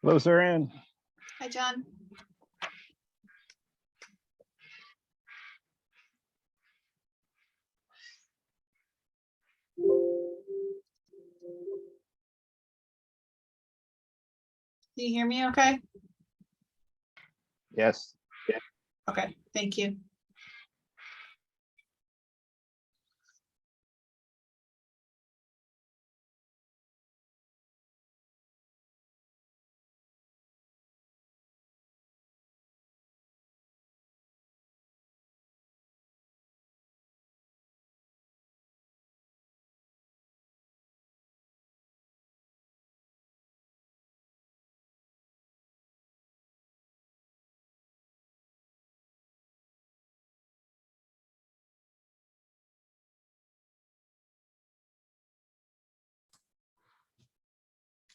Hello, Sarah Ann. Hi, John. Do you hear me okay? Yes. Okay, thank you.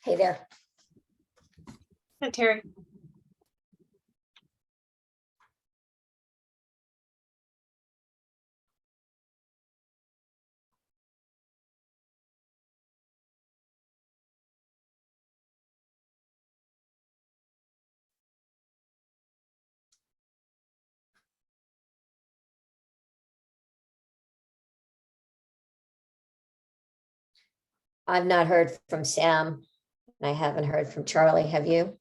Hey there. Hi, Terry. I've not heard from Sam. I haven't heard from Charlie. Have you?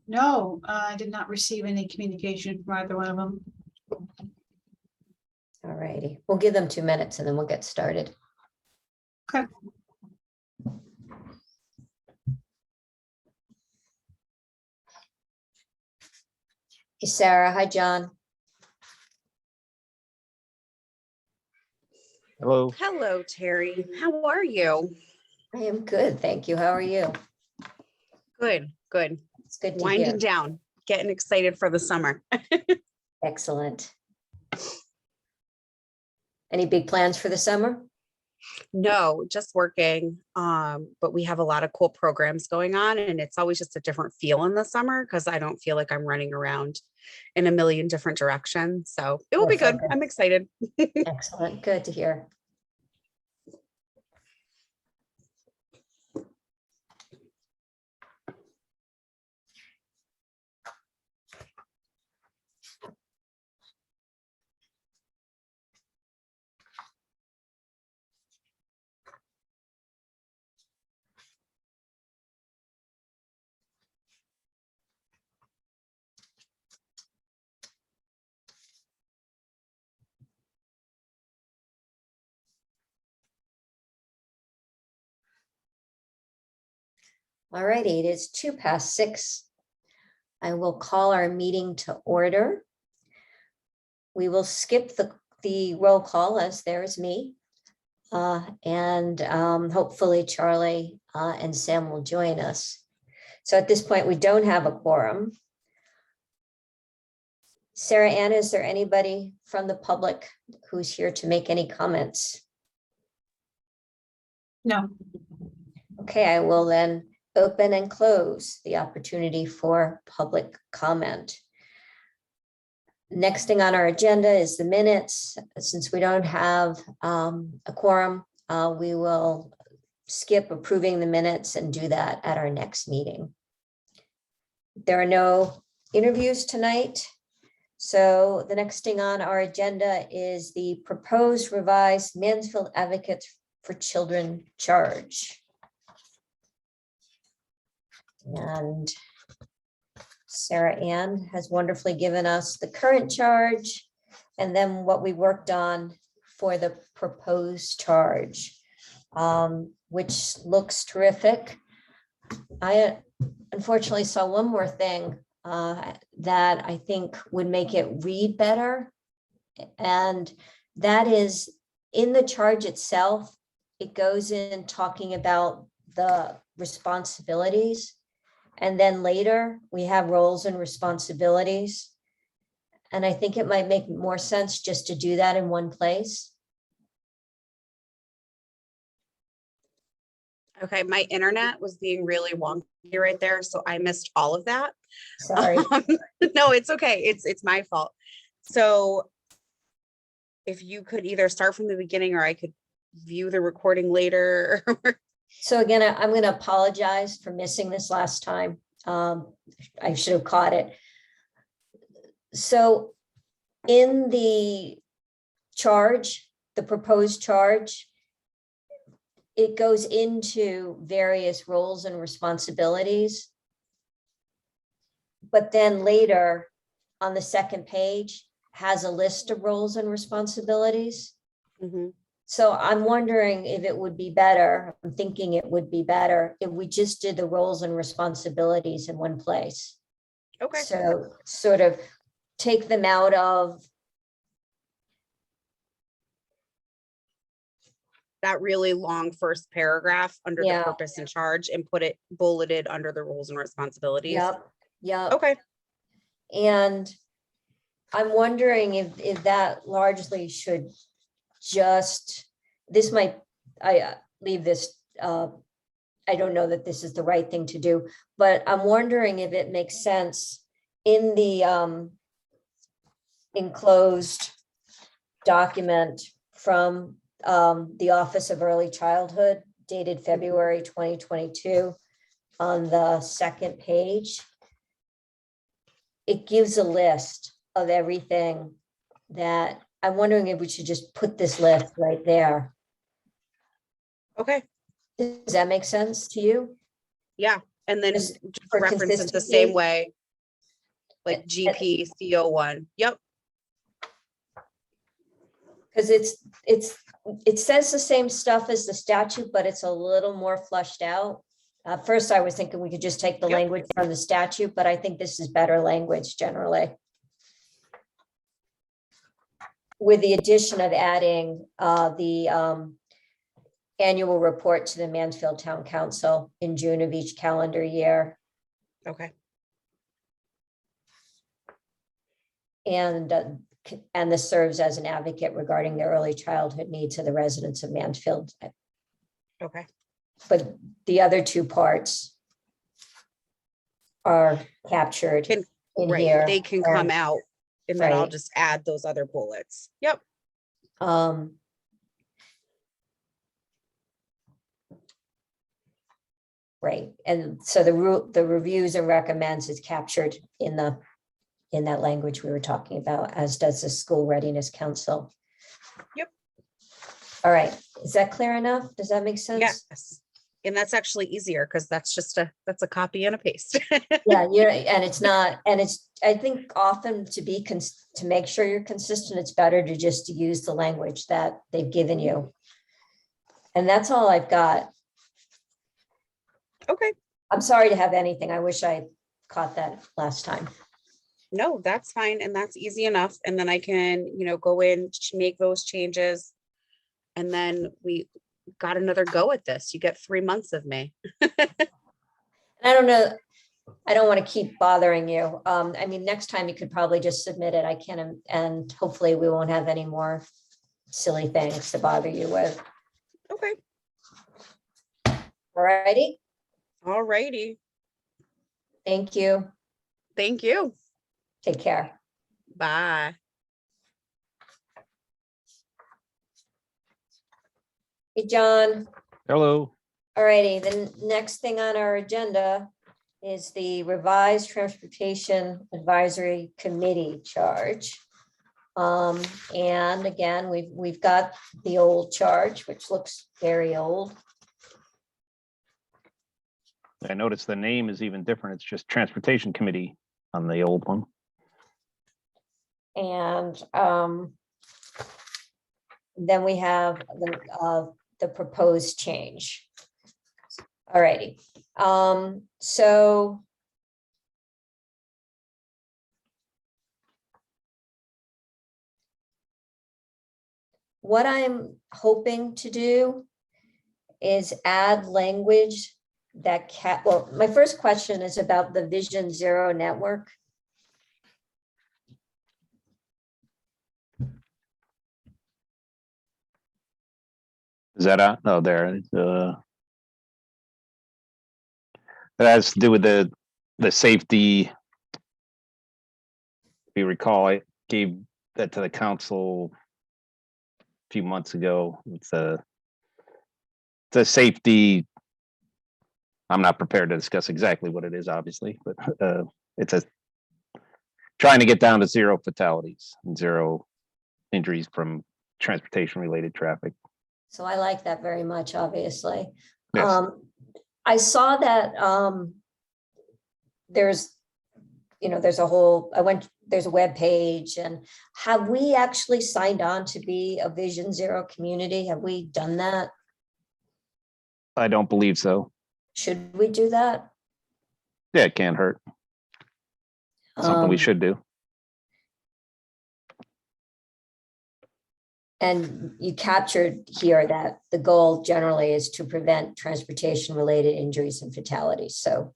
No, I did not receive any communication from either one of them. All righty. We'll give them 2 minutes and then we'll get started. Okay. Hey, Sarah. Hi, John. Hello. Hello, Terry. How are you? I am good. Thank you. How are you? Good, good. It's good to Winding hear. down, getting excited for the summer. Excellent. Any big plans for the summer? No, just working. But we have a lot of cool programs going on, and it's always just a different feel in the summer because I don't feel like I'm running around in a million different directions. So it will be good. Perfect. I'm excited. Excellent. Good to hear. All righty. It is 6:02. I will call our meeting to order. We will skip the roll call as there is me. And hopefully Charlie and Sam will join us. So at this point, we don't have a quorum. Sarah Ann, is there anybody from the public who's here to make any comments? No, Okay, I will then open and close the opportunity for public comment. Next thing on our agenda is the minutes. Since we don't have a quorum, we will skip approving the minutes and do that at our next meeting. There are no interviews tonight. So the next thing on our agenda is the proposed revised Mansfield Advocates for Children charge. And Sarah Ann has wonderfully given us the current charge and then what we worked on for the proposed charge, which looks terrific. I unfortunately saw one more thing that I think would make it read better. And that is in the charge itself, it goes in talking about the responsibilities. And then later we have roles and responsibilities. And I think it might make more sense just to do that in one place. Okay, my internet was being really wonky right there, so I missed all of that. Sorry. No, it's okay. It's my fault. So if you could either start from the beginning or I could view the recording later. So again, I'm going to apologize for missing this last time. I should have caught it. So in the charge, the proposed charge, it goes into various roles and responsibilities. But then later on the second page has a list of roles and responsibilities. Mhm. So I'm wondering if it would be better, I'm thinking it would be better if we just did the roles and responsibilities in one place. Okay, So sort of take them out of, that really long first paragraph under the Yeah. purpose and charge and put it bulleted under the roles and responsibilities. yep. Okay, And I'm wondering if that largely should just, this might, I leave this, I don't know that this is the right thing to do, but I'm wondering if it makes sense in the enclosed document from the Office of Early Childhood dated February 2022 on the second page. It gives a list of everything that I'm wondering if we should just put this list right there. okay, Does that make sense to you? yeah, and then Just just for reference it the consistency. same way, like And- GP CO1. Yep, Because it says the same stuff as the statute, but it's a little more flushed out. First, I was thinking we could just take the Yep. language from the statute, but I think this is better language generally. With the addition of adding the annual report to the Mansfield Town Council in June of each calendar year. okay, And this serves as an advocate regarding the early childhood needs of the residents of Mansfield. okay, But the other two parts are captured Can- in right, here. they can come out and then I'll Right. just add those other bullets. Yep, Um, right, and so the reviews and recommends is captured in that language we were talking about, as does the School Readiness Council. Yep. All right, is that clear enough? Does that make sense? yes, and that's actually easier because that's a copy and a paste. Yeah, and it's not, and it's, I think often to make sure you're consistent, it's better to just use the language that they've given you. And that's all I've got. Okay, I'm sorry to have anything. I wish I caught that last time. no, that's fine, and that's easy enough, and then I can, go in, make those changes. And then we got another go at this. You get 3 months of me. I don't know, I don't want to keep bothering you. I mean, next time you could probably just submit it. I can, and hopefully we won't have any more silly things to bother you with. Okay, All righty, all righty, thank you. thank you, Take care. bye. Hey, John. Hello. All righty, the next thing on our agenda is the revised Transportation Advisory Committee charge. And again, we've got the old charge, which looks very old. I noticed the name is even different. It's just Transportation Committee on the old one. And then we have the proposed change. All righty, so what I'm hoping to do is add language that well, my first question is about the Vision Zero network. Is that out? No, there. It has to do with the safety. If you recall, I gave that to the council a few months ago. It's a safety I'm not prepared to discuss exactly what it is, obviously, but it's a trying to get down to 0 fatalities and 0 injuries from transportation related traffic. So I like that very much, obviously. Yes. I saw that there's, there's a whole, there's a web page, and have we actually signed on to be a Vision Zero community? Have we done that? I don't believe so. Should we do that? Yeah, it can't hurt. Something we Um, should do. And you captured here that the goal generally is to prevent transportation related injuries and fatalities. So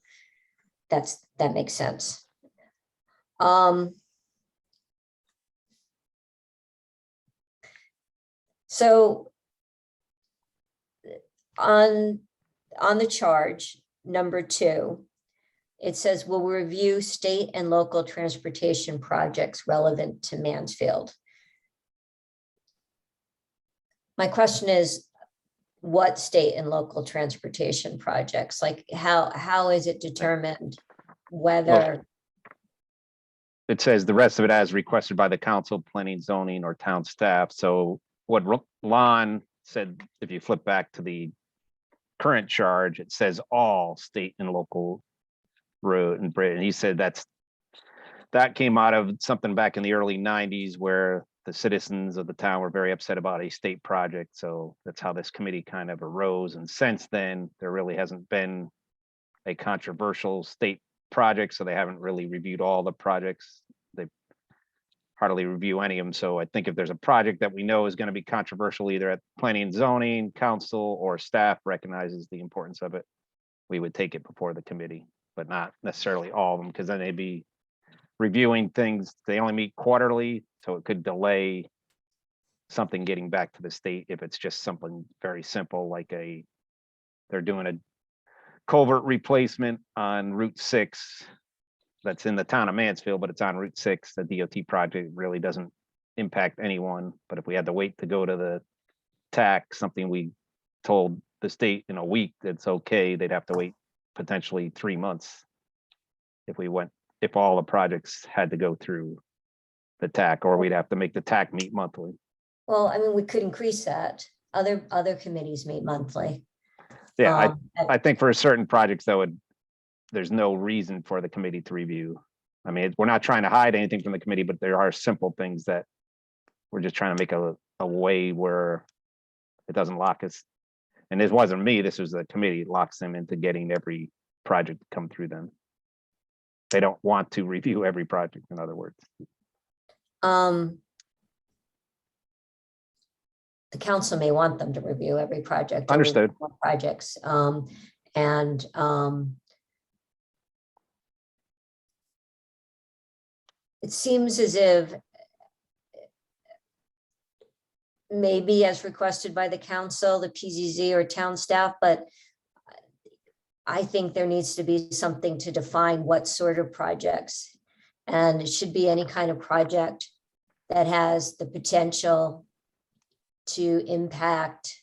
that makes sense. So on the charge, number 2, it says, we'll review state and local transportation projects relevant to Mansfield. My question is, what state and local transportation projects? Like how is it determined whether? It says the rest of it as requested by the council, planning, zoning, or town staff. So what Lon said, if you flip back to the current charge, it says all state and local road and bridge. And he said that came out of something back in the early 90s where the citizens of the town were very upset about a state project. So that's how this committee kind of arose. And since then, there really hasn't been a controversial state project. So they haven't really reviewed all the projects. They hardly review any of them. So I think if there's a project that we know is going to be controversial, either at planning and zoning council or staff recognizes the importance of it, we would take it before the committee, but not necessarily all of them, because then they'd be reviewing things. They only meet quarterly, so it could delay something getting back to the state if it's just something very simple, like they're doing a culvert replacement on Route 6 that's in the town of Mansfield, but it's on Route 6. The DOT project really doesn't impact anyone. But if we had to wait to go to the TAC, something we told the state in a week that's okay, they'd have to wait potentially 3 months if all the projects had to go through the TAC, or we'd have to make the TAC meet monthly. Well, I mean, we could increase that. Other committees meet monthly. Yeah, I think for certain projects though, there's no reason for the committee to review. I mean, we're not trying to hide anything from the committee, but there are simple things that we're just trying to make a way where it doesn't lock us. And this wasn't me, this was the committee, locks them into getting every project to come through them. They don't want to review every project, in other words. The council may want them to review every project. or Understood. review more projects. It seems as if maybe as requested by the council, the PZZ or town staff, but I think there needs to be something to define what sort of projects. And it should be any kind of project that has the potential to impact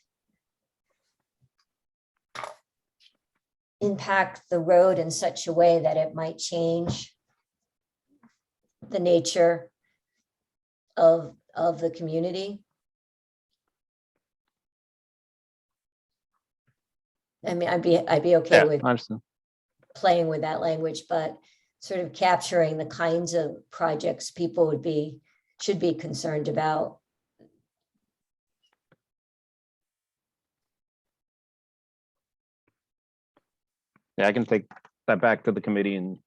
the road in such a way that it might change the nature of the community. I mean, I'd be okay with Understood. playing with that language, but sort of capturing the kinds of projects people should be concerned about. Yeah, I can take that back to the committee and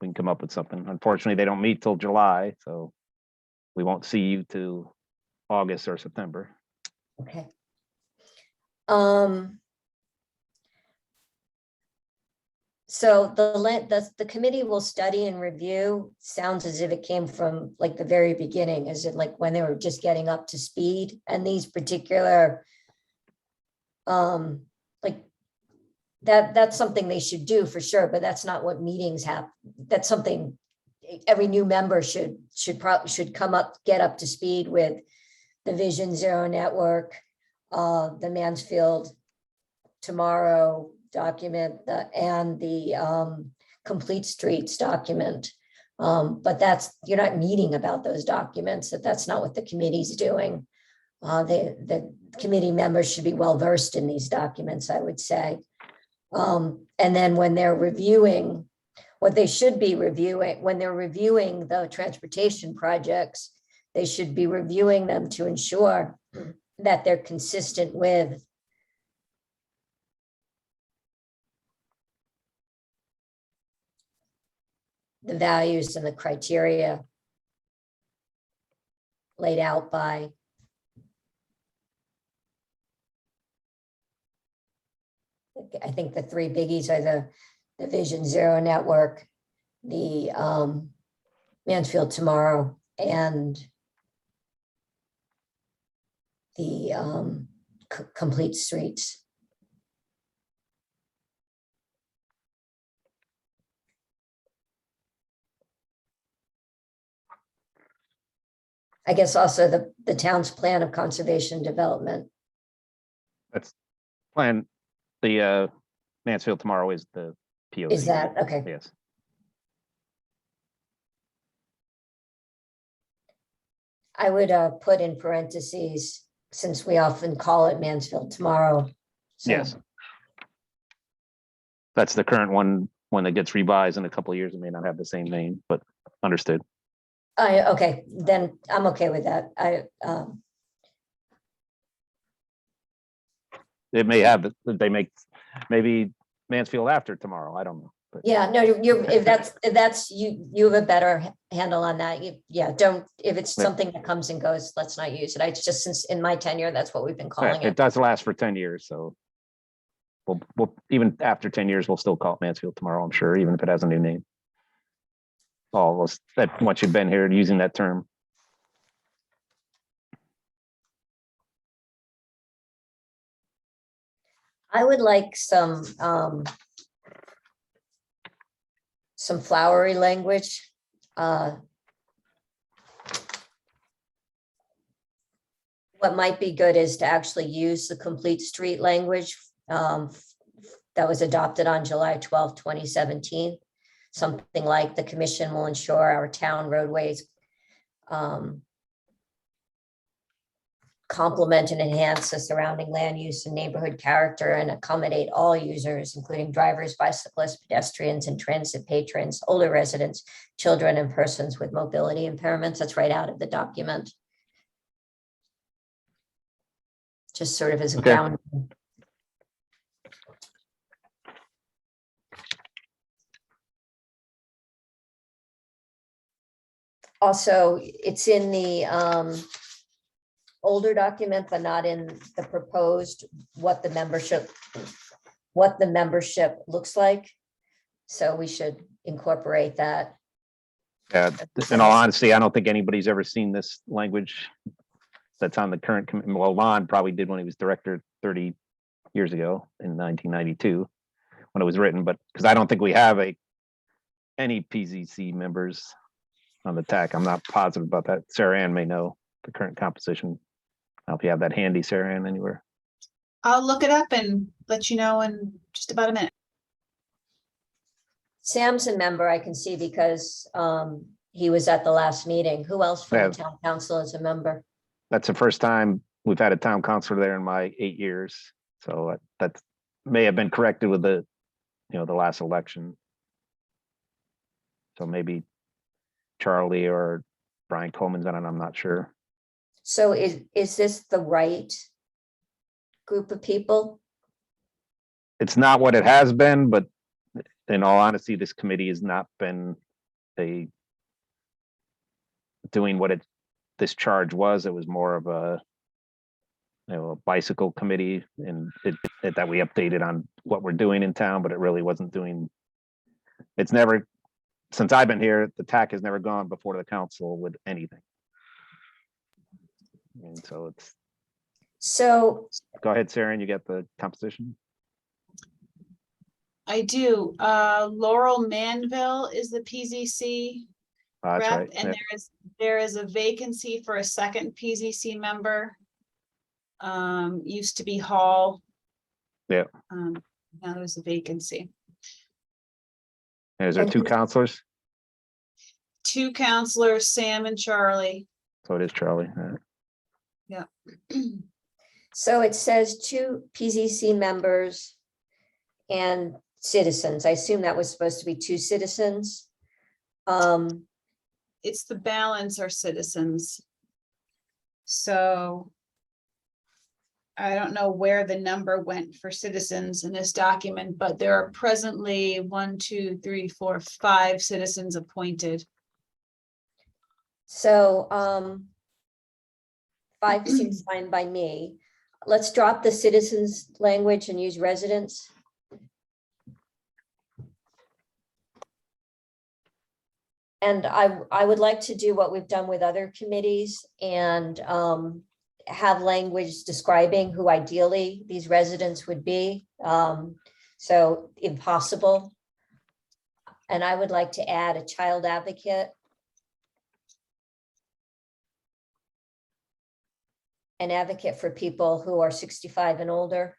we can come up with something. Unfortunately, they don't meet till July, so we won't see you till August or September. Okay. So the committee will study and review. Sounds as if it came from like the very beginning, is it like when they were just getting up to speed, and these particular like that's something they should do for sure, but that's not what meetings have. That's something every new member should get up to speed with the Vision Zero network, the Mansfield Tomorrow document and the Complete Streets document. But you're not meeting about those documents, that's not what the committee's doing. The committee members should be well versed in these documents, I would say. And then when they're reviewing, what they should be reviewing, when they're reviewing the transportation projects, they should be reviewing them to ensure that they're consistent with the values and the criteria laid out by I think the three biggies are the Vision Zero Network, the Mansfield Tomorrow, and the Complete Streets. I guess also the town's plan of conservation development. That's plan, the Mansfield Tomorrow is the POC. Is that, okay. Yes. I would put in parentheses, since we often call it Mansfield Tomorrow. So, Yes. That's the current one. When it gets revised in a couple of years, it may not have the same name, but understood. Okay, then I'm okay with that. It may have, they make, maybe Mansfield after tomorrow. I don't know. But Yeah, no, if that's, you have a better handle on that. Yeah, don't, if it's Yeah. something that comes and goes, let's not use it. I just, since in my tenure, that's what we've been calling it it. does last for 10 years. So we'll even after 10 years, we'll still call it Mansfield Tomorrow, I'm sure, even if it has a new name. All of us that once you've been here using that term. I would like some flowery language. What might be good is to actually use the Complete Street language that was adopted on July 12th, 2017. Something like the commission will ensure our town roadways complement and enhance the surrounding land use and neighborhood character and accommodate all users, including drivers, bicyclists, pedestrians, and transit patrons, older residents, children, and persons with mobility impairments. That's right out of the document. Just sort of as a Okay. ground. Also, it's in the older document, but not in the proposed, what the membership looks like. So we should incorporate that. Yeah, in all honesty, I don't think anybody's ever seen this language that's on the current, well, Lon probably did when he was director 30 years ago in 1992 when it was written, but because I don't think we have any PZC members on the TAC. I'm not positive about that. Sarah Ann may know the current composition. I don't know if you have that handy, Sarah Ann, anywhere. I'll look it up and let you know in just about a minute. Sam's a member, I can see, because he was at the last meeting. Who else from Yeah. the town council is a member? That's the first time we've had a town councilor there in my 8 years. So that may have been corrected with the last election. So maybe Charlie or Brian Coleman's on it, I'm not sure. So is this the right group of people? It's not what it has been, but in all honesty, this committee has not been doing what this charge was. It was more of a bicycle committee, and that we updated on what we're doing in town, but it really wasn't doing. It's never, since I've been here, the TAC has never gone before the council with anything. And so So go ahead, Sarah, and you get the composition. I do. Laurel Manville is the PZC That's rep, right. and Yeah. there is a vacancy for a second PZC member. Used to be Hall. Yeah. Now there's a vacancy. Is there And two who's- counselors? Two counselors, Sam and Charlie. So it is Charlie. So it says two PZC members and citizens. I assume that was supposed to be two citizens. It's the balance are citizens. So I don't know where the number went for citizens in this document, but there are presently 1, 2, 3, 4, 5 citizens appointed. So 5 seems fine by me. Let's drop the citizens language and use residents. And I would like to do what we've done with other committees and have language describing who ideally these residents would be. So impossible. And I would like to add a child advocate. An advocate for people who are 65 and older.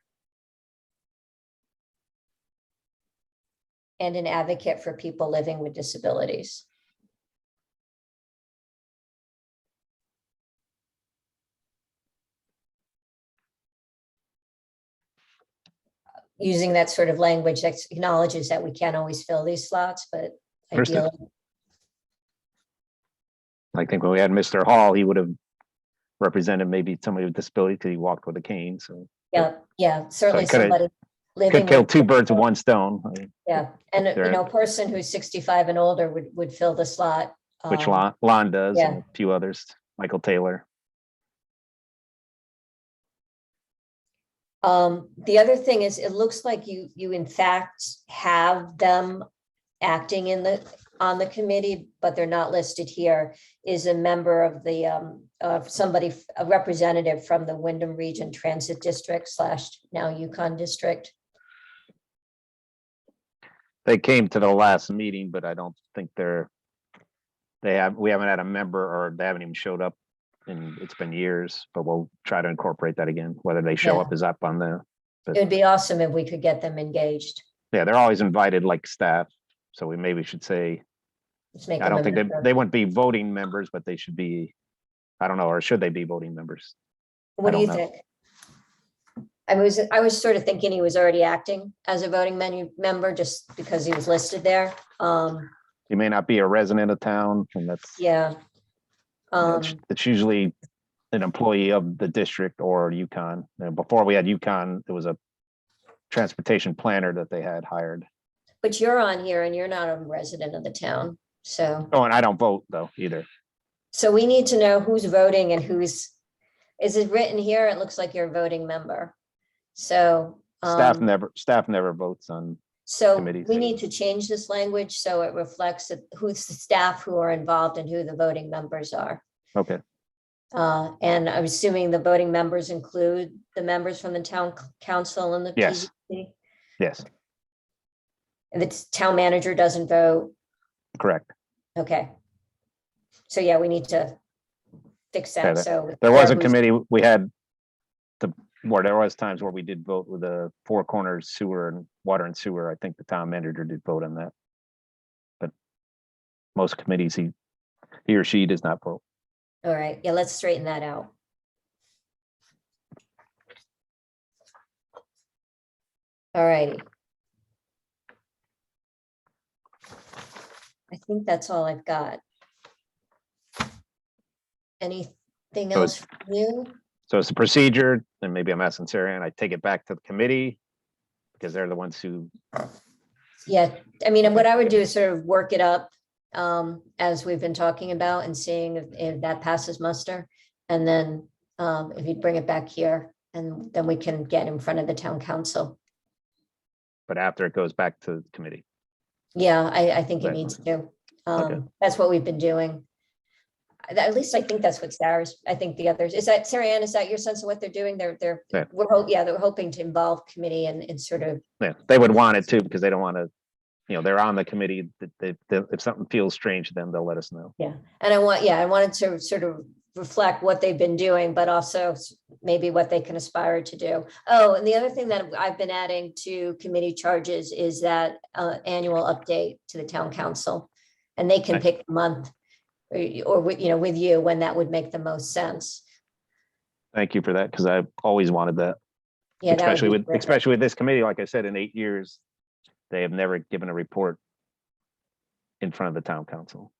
And an advocate for people living with disabilities. Using that sort of language that acknowledges that we can't always fill these slots, but Understood. ideally, I think when we had Mr. Hall, he would have represented maybe somebody with disability because he walked with a cane. So yeah, certainly coulda- somebody living. could kill with- two birds with one stone. Yeah, and Sure. you know, a person who's 65 and older would fill the slot. Which um, Lon does, and yeah. a few others, Michael Taylor. The other thing is, it looks like you in fact have them acting on the committee, but they're not listed here, is a member of the, a representative from the Wyndham Region Transit District / now Yukon District. They came to the last meeting, but I don't think we haven't had a member, or they haven't even showed up. And it's been years, but we'll try to incorporate that again. Whether they show Yeah. up is up on the, It would be awesome if we could get them engaged. yeah, they're always invited like staff. So we maybe should say, Let's make I them don't a think member. they wouldn't be voting members, but they should be, I don't know, or should they be voting members? What do don't you know. think? I was sort of thinking he was already acting as a voting member just because he was listed there. You may not be a resident of town, and that's, Yeah. it's usually an employee of the district or Yukon. Before we had Yukon, there was a transportation planner that they had hired. But you're on here and you're not a resident of the town, so. Oh, and I don't vote though either. So we need to know who's voting and is it written here? It looks like you're a voting member. So. Staff never votes on, So committees. we need to change this language so it reflects that who's the staff who are involved and who the voting members are. okay, And I'm assuming the voting members include the members from the town council and the. Yes. PZC? yes, And the town manager doesn't vote. correct. Okay. So yeah, we need to fix Yeah, that. So. There was a whoever's- committee, we had where there was times where we did vote with the Four Corners sewer and water and sewer. I think the town manager did vote on that. But most committees, he or she does not vote. All right, yeah, let's straighten that out. All righty. I think that's all I've got. Anything So else new? So it's a procedure, and maybe I'm asking Sarah, and I take it back to the committee because they're the ones who, Yeah, I mean, and what I would do is sort of work it up as we've been talking about and seeing if that passes muster. And then if you'd bring it back here, and then we can get in front of the town council. but after it goes back to the committee. Yeah, I think it Right. needs to. Okay. That's what we've been doing. At least I think that's what Sarah's, I think the others, is that, Sarah Ann, is that your sense of what they're doing? They're, Yeah. they're hoping to involve committee and sort of, Yeah, they would want it too, because they don't want to, they're on the committee. If something feels strange to them, they'll let us know. yeah. And I wanted to sort of reflect what they've been doing, but also maybe what they can aspire to do. Oh, and the other thing that I've been adding to committee charges is that annual update to the town council. And they can Nice. pick the month or with, with you when that would make the most sense. Thank you for that, because I've always wanted that, Yeah, that would especially be with, terrific. especially with this committee. Like I said, in 8 years, they have never given a report in front of the town council.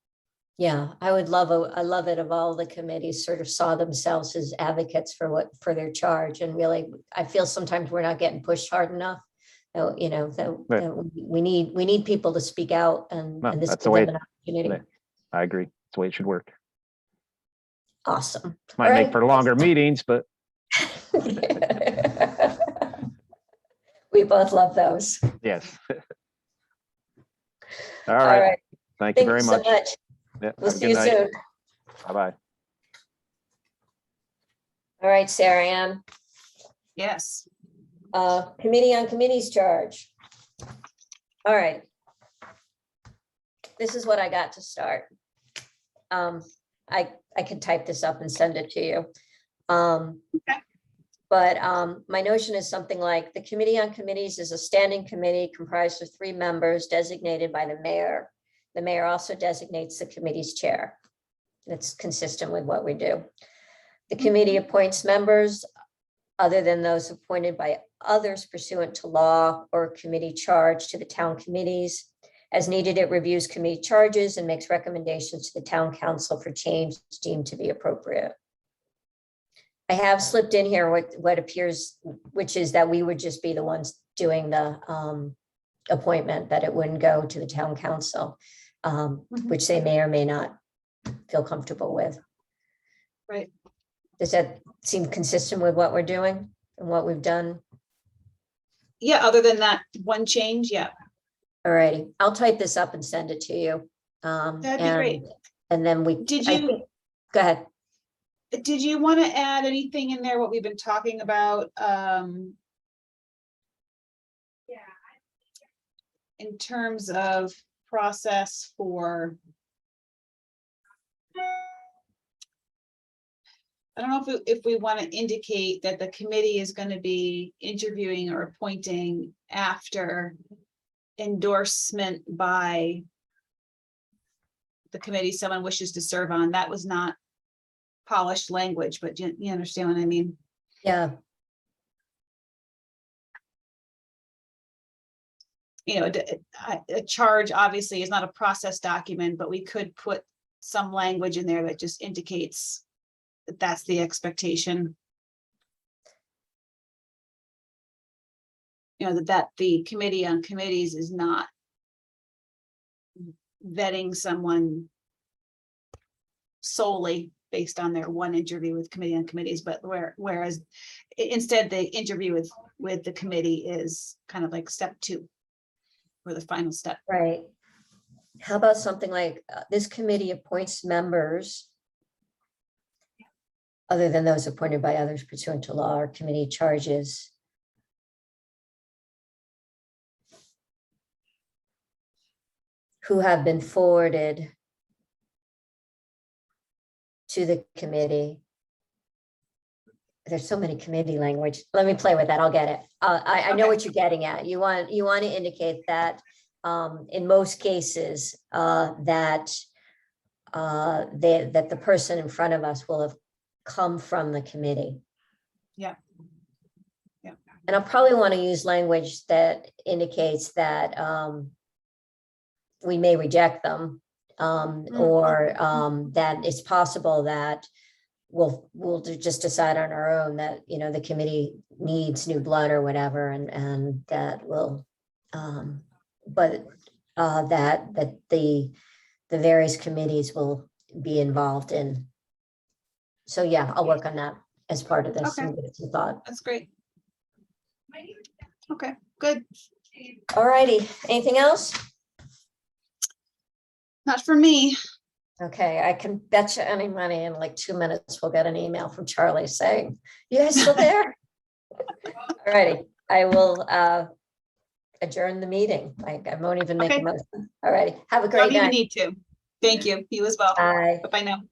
Yeah, I would love, I love it if all the committees sort of saw themselves as advocates for their charge, and really, I feel sometimes we're not getting pushed hard enough. That Right. we need people to speak out and No, this that's gives the way them an opportunity. I agree. It's the way it should work. Awesome. Might All make right. for longer meetings, but We both love those. yes. All All right. right. Thank you Thank very you so much. much. Yeah, We'll have a see good you night. soon. Bye-bye. All right, Sarah Ann, Yes. Committee on Committees charge. All right. This is what I got to start. I could type this up and send it to you. Okay. But my notion is something like the Committee on Committees is a standing committee comprised of 3 members designated by the mayor. The mayor also designates the committee's chair. That's consistent with what we do. The committee appoints members other than those appointed by others pursuant to law or committee charge to the town committees. As needed, it reviews committee charges and makes recommendations to the town council for change deemed to be appropriate. I have slipped in here what appears, which is that we would just be the ones doing the appointment, that it wouldn't go to the town council, which they may or may not feel comfortable with. Right. Does that seem consistent with what we're doing and what we've done? Yeah, other than that one change, yeah. All righty, I'll type this up and send it to you. That'd be great. And then we. Did I you- think- Go ahead. Did you want to add anything in there, what we've been talking about? In terms of process for. I don't know if we want to indicate that the committee is going to be interviewing or appointing after endorsement by the committee someone wishes to serve on. That was not polished language, but you understand what I mean? Yeah, A charge obviously is not a process document, but we could put some language in there that just indicates that that's the expectation. That the Committee on Committees is not vetting someone solely based on their one interview with Committee on Committees, but whereas instead the interview with the committee is kind of like step 2 or the final step. right. How about something like this committee appoints members other than those appointed by others pursuant to law or committee charges? Who have been forwarded to the committee. There's so many committee language. Let me play with that. I'll get it. I know Okay. what you're getting at. You want to indicate that in most cases that the person in front of us will have come from the committee. Yeah. Yeah. And I'll probably want to use language that indicates that we may reject them, or that it's possible that we'll just decide on our own that, the committee needs new blood or whatever, and that will, but that the various committees will be involved in. So yeah, I'll work on that as part of this. Okay. and give it some thought. That's great. Okay, good. All righty. Anything else? Not for me. Okay, I can bet you any money in like 2 minutes, we'll get an email from Charlie saying, you guys still there? All righty, I will adjourn the meeting. I won't even make a Okay. motion. All righty, have a Don't great even night. need to. Thank you. You as well. Bye. Bye now.